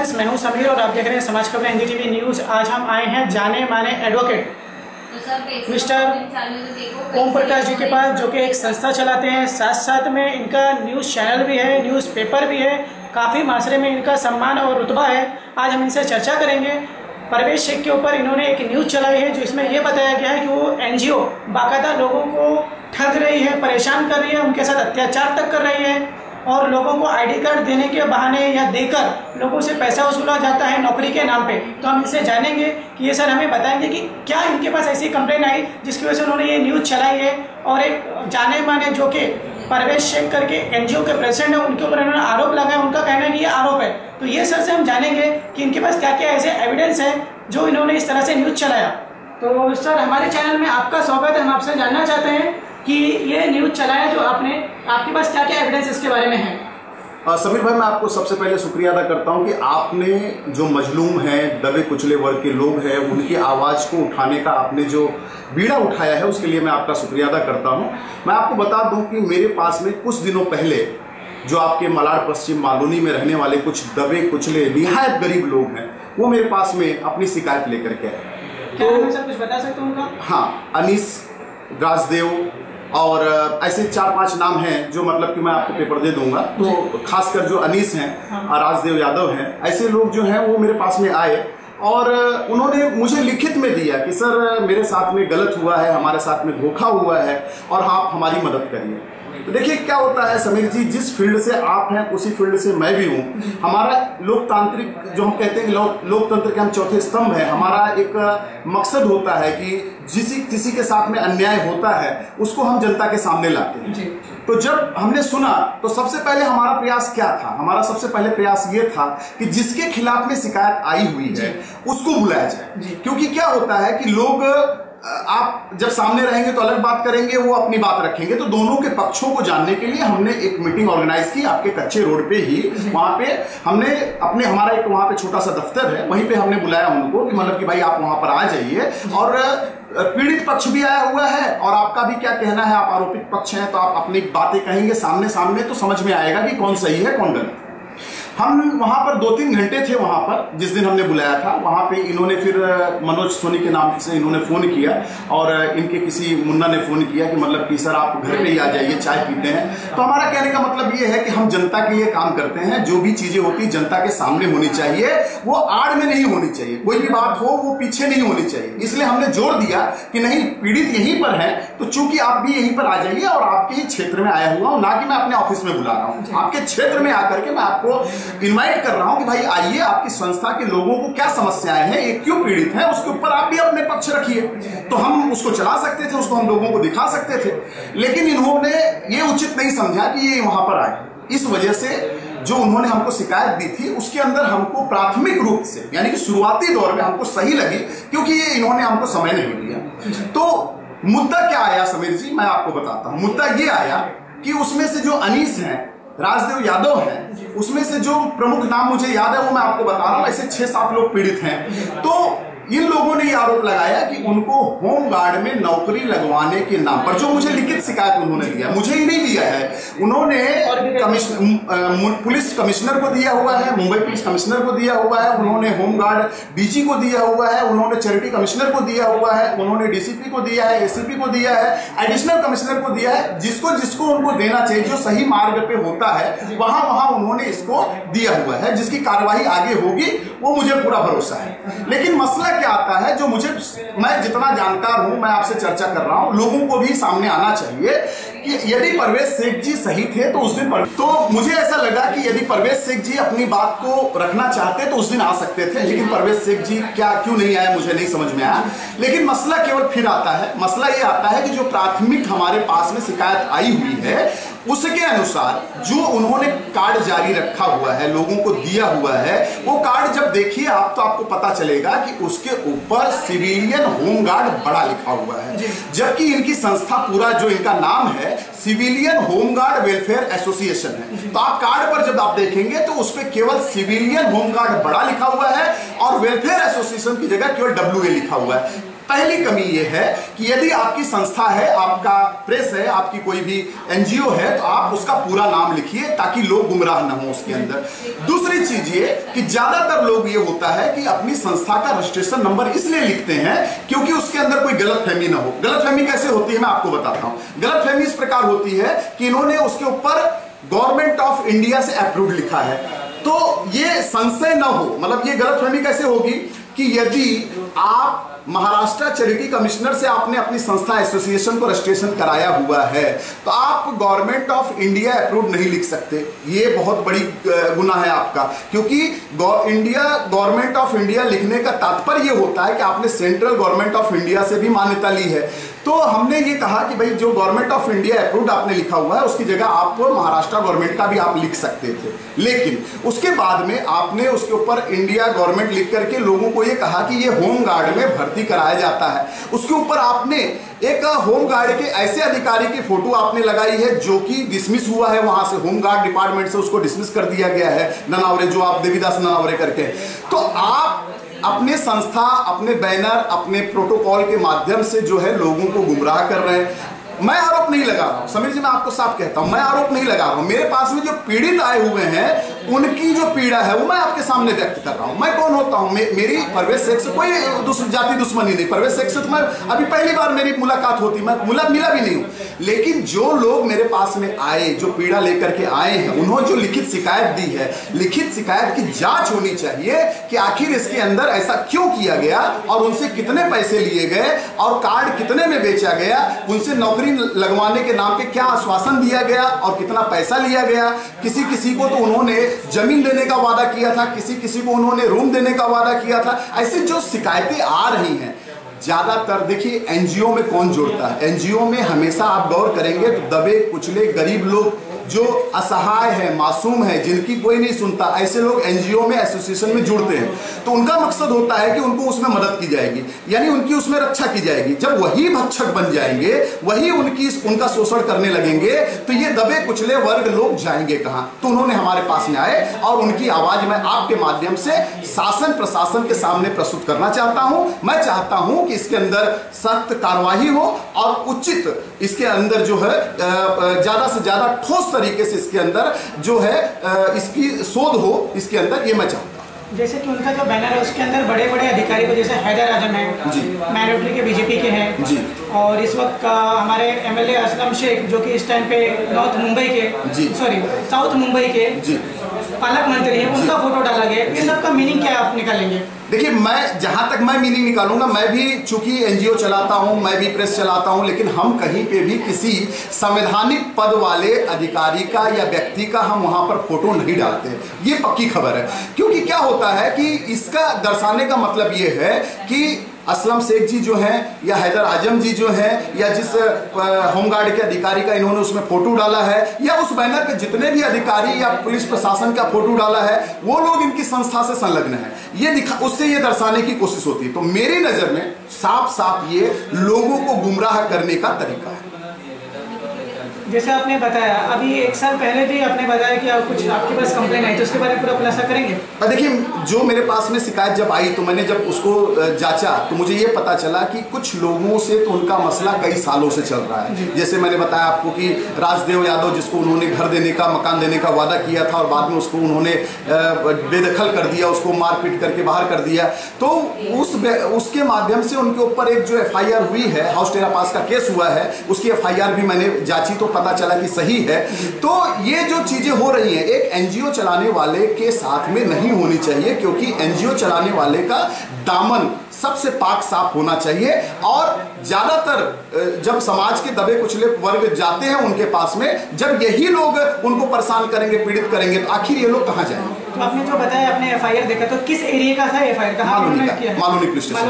Friends, मैं हूं समीर और आप देख रहे हैं समाज खबरें हिंदी टीवी न्यूज़। आज हम आए हैं जाने माने एडवोकेट मिस्टर ओम प्रकाश जी के पास, जो कि एक संस्था चलाते हैं। साथ साथ में इनका न्यूज़ चैनल भी है, न्यूज़पेपर भी है। काफ़ी माशरे में इनका सम्मान और रुतबा है। आज हम इनसे चर्चा करेंगे। परवेज शेख के ऊपर इन्होंने एक न्यूज़ चलाई है, जो इसमें यह बताया गया है कि वो NGO बाकायदा लोगों को ठग रही है, परेशान कर रही है, उनके साथ अत्याचार तक कर रही है और लोगों को ID कार्ड देने के बहाने या देकर लोगों से पैसा वसूला जाता है नौकरी के नाम पे। तो हम इनसे जानेंगे कि ये सर हमें बताएंगे कि क्या इनके पास ऐसी कंप्लेन आई जिसकी वजह से उन्होंने ये न्यूज़ चलाई है। और एक जाने माने जो कि परवेज शेख करके NGO के प्रेसिडेंट है, उनके ऊपर इन्होंने आरोप लगाया। उनका कहना है कि ये आरोप है। तो ये सर से हम जानेंगे कि इनके पास क्या क्या ऐसे एविडेंस है जो इन्होंने इस तरह से न्यूज़ चलाया। तो सर, हमारे चैनल में आपका स्वागत है। हम आपसे जानना चाहते हैं कि ये न्यूज़ चलाया जो आपने, आपके पास क्या क्या एविडेंस इसके बारे में है। समीर भाई, मैं आपको सबसे पहले शुक्रिया अदा करता हूं कि आपने जो मजलूम हैं, दबे कुचले वर्ग के लोग हैं, उनकी आवाज को उठाने का आपने जो बीड़ा उठाया है, उसके लिए मैं आपका शुक्रिया अदा करता हूं। मैं आपको बता दूं कि मेरे पास में कुछ दिनों पहले जो आपके मलाड पश्चिम मालूनी में रहने वाले कुछ दबे कुचले निहायत गरीब लोग हैं, वो मेरे पास में अपनी शिकायत लेकर के आए। तो सर कुछ बता सकते हो उनका? हाँ, अनीस, राजदेव और ऐसे 4-5 नाम हैं जो मतलब कि मैं आपको पेपर दे दूंगा। तो खासकर जो अनीस हैं और राजदेव यादव हैं, ऐसे लोग जो हैं वो मेरे पास में आए और उन्होंने मुझे लिखित में दिया कि सर मेरे साथ में गलत हुआ है, हमारे साथ में धोखा हुआ है और आप हमारी मदद करिए। तो देखिए क्या होता है समीर जी, जिस फील्ड से आप हैं उसी फील्ड से मैं भी हूं। हमारा लोकतांत्रिक जो हम कहते हैं लोकतंत्र के हम चौथे स्तंभ है। हमारा एक मकसद होता है कि किसी के साथ में अन्याय होता है उसको हम जनता के सामने लाते हैं। तो जब हमने सुना तो सबसे पहले हमारा प्रयास क्या था? हमारा सबसे पहले प्रयास ये था कि जिसके खिलाफ में शिकायत आई हुई है उसको बुलाया जाए। क्योंकि क्या होता है कि लोग, आप जब सामने रहेंगे तो अलग बात करेंगे, वो अपनी बात रखेंगे। तो दोनों के पक्षों को जानने के लिए हमने एक मीटिंग ऑर्गेनाइज की आपके कच्चे रोड पे ही। वहां पे हमने हमारा एक वहां पे छोटा सा दफ्तर है, वहीं पे हमने बुलाया उनको कि मतलब कि भाई आप वहां पर आ जाइए। और पीड़ित पक्ष भी आया हुआ है और आपका भी क्या कहना है, आप आरोपित पक्ष हैं तो आप अपनी बातें कहेंगे सामने सामने, तो समझ में आएगा कि कौन सही है कौन गलत है। हम वहां पर 2-3 घंटे थे वहां पर, जिस दिन हमने बुलाया था। वहां पे इन्होंने फिर मनोज सोनी के नाम से इन्होंने फोन किया और इनके किसी मुन्ना ने फोन किया कि मतलब कि सर आप घर पे ही आ जाइए, चाय पीते हैं। तो हमारा कहने का मतलब ये है कि हम जनता के लिए काम करते हैं। जो भी चीजें होती जनता के सामने होनी चाहिए, वो आड़ में नहीं होनी चाहिए। कोई भी बात हो वो पीछे नहीं होनी चाहिए। इसलिए हमने जोर दिया कि नहीं, पीड़ित यहीं पर है तो चूंकि आप भी यहीं पर आ जाइए और आपके ही क्षेत्र में आया हुआ हूं, ना कि मैं अपने ऑफिस में बुला रहा हूं। आपके क्षेत्र में आकर के मैं आपको इनवाइट कर रहा हूं कि भाई आइए, आपकी संस्था के लोगों को क्या समस्याएं हैं, ये क्यों पीड़ित हैं, उसके ऊपर आप भी अपने पक्ष रखिए। तो हम उसको चला सकते थे, उसको हम लोगों को दिखा सकते थे। लेकिन इन्होंने ये उचित नहीं समझा कि ये वहां पर आए। इस वजह से जो उन्होंने हमको शिकायत दी थी उसके अंदर हमको प्राथमिक रूप से, यानी कि शुरुआती दौर में हमको सही लगी, क्योंकि ये इन्होंने हमको समय नहीं दिया। तो मुद्दा क्या आया समीर जी, मैं आपको बताता हूं। मुद्दा ये आया कि उसमें से जो अनीस हैं, राजदेव यादव हैं, उसमें से जो प्रमुख नाम मुझे याद है वो मैं आपको बता रहा हूं। ऐसे 6-7 लोग पीड़ित हैं। तो इन लोगों ने यह आरोप लगाया कि उनको होम गार्ड में नौकरी लगवाने के नाम पर, जो मुझे लिखित शिकायत उन्होंने दिया, मुझे ही नहीं दिया है, उन्होंने पुलिस कमिश्नर को दिया हुआ है, मुंबई पुलिस कमिश्नर को दिया हुआ है, उन्होंने होम गार्ड DG को दिया हुआ है, उन्होंने चैरिटी कमिश्नर को दिया हुआ है, उन्होंने DCP को दिया है, ACP को दिया है, एडिशनल कमिश्नर को दिया है। जिसको उनको देना चाहिए, जो सही मार्ग पे होता है, वहां उन्होंने इसको दिया हुआ है। जिसकी कार्रवाई आगे होगी वो मुझे पूरा भरोसा है। लेकिन मसला क्या आता है, जो मैं जितना जानकार हूं, मैं आपसे चर्चा कर रहा हूं, लोगों को भी सामने आना चाहिए कि यदि परवेज शेख जी सही थे तो उस दिन तो मुझे ऐसा लगा कि यदि परवेज शेख जी अपनी बात को रखना चाहते तो उस दिन आ सकते थे। लेकिन परवेज शेख जी क्यों नहीं आए मुझे नहीं समझ में आया। लेकिन मसला केवल फिर आता है, मसला ये आता है कि जो प्राथमिक हमारे पास में शिकायत आई हुई है उसके अनुसार जो उन्होंने कार्ड जारी रखा हुआ है, लोगों को दिया हुआ है, वो कार्ड जब देखिए आप तो आपको पता चलेगा कि उसके ऊपर सिविलियन होमगार्ड बड़ा लिखा हुआ है। जबकि इनकी संस्था, पूरा जो इनका नाम है, सिविलियन होमगार्ड वेलफेयर एसोसिएशन है। तो आप कार्ड पर जब आप देखेंगे तो उस पर केवल सिविलियन होमगार्ड बड़ा लिखा हुआ है और वेलफेयर एसोसिएशन की जगह केवल WA लिखा हुआ है। पहली कमी यह है कि यदि आपकी संस्था है, आपका प्रेस है, आपकी कोई भी एनजीओ है, तो आप उसका पूरा नाम लिखिए ताकि लोग गुमराह न हो उसके अंदर। दूसरी चीज ये कि ज्यादातर लोग ये होता है कि अपनी संस्था का रजिस्ट्रेशन नंबर इसलिए लिखते हैं क्योंकि उसके अंदर कोई गलतफहमी ना हो। गलतफहमी कैसे होती है मैं आपको बताता हूं। गलतफहमी इस प्रकार होती है कि इन्होंने उसके ऊपर गवर्नमेंट ऑफ इंडिया से अप्रूव्ड लिखा है, तो ये संशय ना हो। मतलब ये गलतफहमी कैसे होगी कि यदि आप महाराष्ट्र चैरिटी कमिश्नर से आपने अपनी संस्था एसोसिएशन को रजिस्ट्रेशन कराया हुआ है, तो आप गवर्नमेंट ऑफ इंडिया अप्रूव्ड नहीं लिख सकते। ये बहुत बड़ी गुनाह है आपका, क्योंकि गवर्नमेंट ऑफ इंडिया लिखने का तात्पर्य ये होता है कि आपने सेंट्रल गवर्नमेंट ऑफ इंडिया से भी मान्यता ली है। तो हमने ये कहा कि भाई जो गवर्नमेंट ऑफ इंडिया अप्रूव्ड आपने लिखा हुआ है उसकी जगह आप महाराष्ट्र गवर्नमेंट का भी आप लिख सकते थे, लेकिन उसके बाद में आपने उसके ऊपर इंडिया गवर्नमेंट लिख करके लोगों को ये कहा कि ये होम गार्ड में भर्ती कराया जाता है। उसके ऊपर आपने एक होम गार्ड के ऐसे अधिकारी की फोटो आपने लगाई है जो कि डिसमिस हुआ है, वहां से होम गार्ड डिपार्टमेंट से उसको डिसमिस कर दिया गया है, ननावरे, जो आप देवीदास ननावरे करके। तो आप अपने संस्था, अपने बैनर, अपने प्रोटोकॉल के माध्यम से जो है लोगों को गुमराह कर रहे हैं। मैं आरोप नहीं लगा रहा हूं, समीर जी, मैं आपको साफ कहता हूं, मैं आरोप नहीं लगा रहा हूं। मेरे पास में जो पीड़ित आए हुए हैं उनकी जो पीड़ा है वो मैं आपके सामने व्यक्त कर रहा हूं। मैं कौन होता हूं? मेरी परवेश शेख से कोई जाति दुश्मनी नहीं। परवेश शेख से तो मैं अभी पहली बार मेरी मुलाकात होती, मैं मिला भी नहीं हूं। लेकिन जो लोग मेरे पास में आए, जो पीड़ा लेकर के आए हैं, उन्होंने जो लिखित शिकायत दी है, लिखित शिकायत की जांच होनी चाहिए कि आखिर इसके अंदर ऐसा क्यों किया गया और उनसे कितने पैसे लिए गए और कार्ड कितने में बेचा गया, उनसे नौकरी लगवाने के नाम पे क्या आश्वासन दिया गया और कितना पैसा लिया गया। किसी किसी को तो उन्होंने जमीन देने का वादा किया था, किसी किसी को उन्होंने रूम देने का वादा किया था। ऐसी जो शिकायतें आ रही हैं, ज्यादातर देखिए एनजीओ में कौन जुड़ता है? एनजीओ में हमेशा आप गौर करेंगे तो दबे कुचले गरीब लोग, जो असहाय है, मासूम है, जिनकी कोई नहीं सुनता, ऐसे लोग एनजीओ में, एसोसिएशन में जुड़ते हैं। तो उनका मकसद होता है कि उनको उसमें मदद की जाएगी, यानी उनकी उसमें रक्षा की जाएगी। जब वही भक्षक बन जाएंगे, वही उनका शोषण करने लगेंगे, तो ये दबे कुचले वर्ग लोग जाएंगे कहां? तो उन्होंने हमारे पास में आए और उनकी आवाज मैं आपके माध्यम से शासन प्रशासन के सामने प्रस्तुत करना चाहता हूं। मैं चाहता हूं कि इसके अंदर सख्त कार्रवाई हो और उचित इसके अंदर जो है ज्यादा से ज्यादा ठोस तरीके से इसके अंदर जो है इसकी शोध हो इसके अंदर, ये मैं चाहता हूं। जैसे कि उनका जो बैनर है उसके अंदर बड़े बड़े अधिकारी को, जैसे हैदर आजम है जी, माइनॉरिटी के बीजेपी के हैं जी, और इस वक्त हमारे एमएलए असलम शेख जो कि इस टाइम पे साउथ मुंबई के जी पालक मंत्री हैं, उनका फोटो डाला गया। ये सब का मीनिंग क्या आप निकालेंगे? देखिए, मैं जहां तक मैं मीनिंग निकालूंगा, मैं भी चूंकि एनजीओ चलाता हूं, मैं भी प्रेस चलाता हूं, लेकिन हम कहीं पे भी किसी संवैधानिक पद वाले अधिकारी का या व्यक्ति का हम वहां पर फोटो नहीं डालते। ये पक्की खबर है, क्योंकि क्या होता है कि इसका दर्शाने का मतलब ये है कि असलम शेख जी जो हैं या हैदर आजम जी जो हैं या जिस होमगार्ड के अधिकारी का इन्होंने उसमें फोटो डाला है, या उस बैनर पे जितने भी अधिकारी या पुलिस प्रशासन का फोटो डाला है, वो लोग इनकी संस्था से संलग्न है, ये उससे ये दर्शाने की कोशिश होती है। तो मेरी नजर में साफ साफ ये लोगों को गुमराह करने का तरीका है। जैसे आपने बताया, अभी 1 साल पहले भी आपने बताया कि कुछ आपके पास कंप्लेन आई, तो उसके बारे में पूरा खुलासा करेंगे? देखिए, जो मेरे पास में शिकायत जब आई तो मैंने जब उसको जांचा तो मुझे ये पता चला कि कुछ लोगों से तो उनका मसला कई सालों से चल रहा है। जैसे मैंने बताया आपको कि राजदेव यादव, जिसको उन्होंने घर देने का, मकान देने का वादा किया था और बाद में उसको उन्होंने बेदखल कर दिया, उसको मारपीट करके बाहर कर दिया, तो उसके माध्यम से उनके ऊपर एक जो FIR हुई है, हाउस टेरा पास का केस हुआ है, उसकी FIR भी मैंने जांची तो पता चला कि सही है। तो ये जो चीजें हो रही हैं, एक एनजीओ चलाने वाले के साथ में नहीं होनी चाहिए, क्योंकि एनजीओ चलाने वाले का दामन सबसे पाक साफ होना चाहिए। और ज्यादातर जब समाज के दबे कुचले वर्ग जाते हैं उनके पास में, जब यही लोग उनको परेशान करेंगे, पीड़ित करेंगे, तो आखिर ये लोग कहां जाएंगे? तो आपने जो बताया, आपने FIR देखा, तो किस एरिया का था FIR? Maloni police station.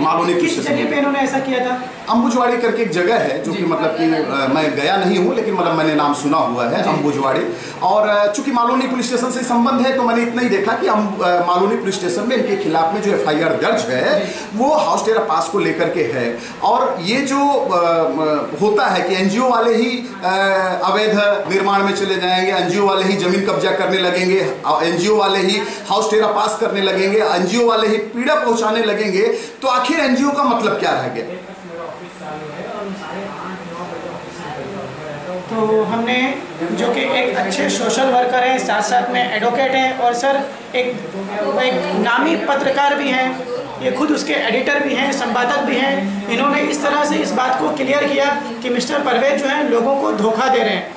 Maloni किस जगह पे इन्होंने ऐसा किया था? अंबुजवाड़ी करके एक जगह है, जो कि मतलब कि मैं गया नहीं हूं, लेकिन मतलब मैंने नाम सुना हुआ है, अंबुजवाड़ी। और चूंकि मालोनी पुलिस स्टेशन से संबंध है तो मैंने इतना ही देखा कि मालोनी पुलिस स्टेशन में इनके खिलाफ में जो FIR दर्ज है वो हाउस टेरा पास को लेकर के है। और ये जो होता है कि एनजीओ वाले ही अवैध निर्माण में चले जाएंगे, एनजीओ वाले ही जमीन कब्जा करने लगेंगे, एनजीओ वाले ही हाउस टेरा पास करने लगेंगे, एनजीओ वाले ही पीड़ा पहुंचाने लगेंगे, तो आखिर एनजीओ का मतलब क्या रह गया? तो हमने जो कि एक अच्छे सोशल वर्कर हैं, साथ साथ में एडवोकेट हैं और सर एक नामी पत्रकार भी हैं, ये खुद उसके एडिटर भी हैं, संपादक भी हैं। इन्होंने इस तरह से इस बात को क्लियर किया कि मिस्टर परवेज जो है लोगों को धोखा दे रहे हैं,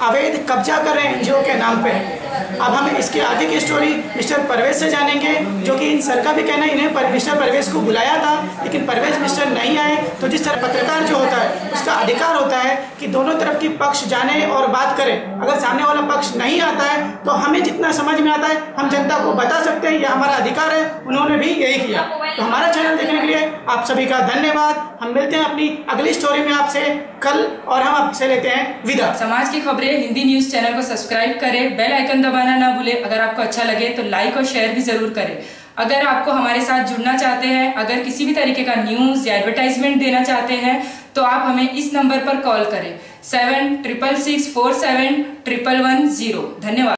अवैध कब्जा कर रहे हैं एनजीओ के नाम पे। अब हम इसके आगे की स्टोरी मिस्टर परवेज से जानेंगे, जो कि इन सर का भी कहना है इन्हें मिस्टर परवेज को बुलाया था, लेकिन परवेज मिस्टर नहीं आए। तो जिस तरह पत्रकार जो होता है उसका अधिकार होता है कि दोनों तरफ की पक्ष जाने और बात करें। अगर सामने वाला पक्ष नहीं आता है तो हमें जितना समझ में आता है हम जनता को बता सकते हैं, यह हमारा अधिकार है। उन्होंने भी यही किया। तो हमारा चैनल देखने के लिए आप सभी का धन्यवाद। हम मिलते हैं अपनी अगली स्टोरी में आपसे कल, और हम आपसे लेते हैं विदा। समाज की खबरें हिंदी न्यूज चैनल को सब्सक्राइब करें, बेल आइकन दबाना ना भूलें। अगर आपको अच्छा लगे तो लाइक और शेयर भी जरूर करें। अगर आपको हमारे साथ जुड़ना चाहते हैं, अगर किसी भी तरीके का न्यूज या एडवर्टाइजमेंट देना चाहते हैं, तो आप हमें इस नंबर पर कॉल करें 7666471110। धन्यवाद।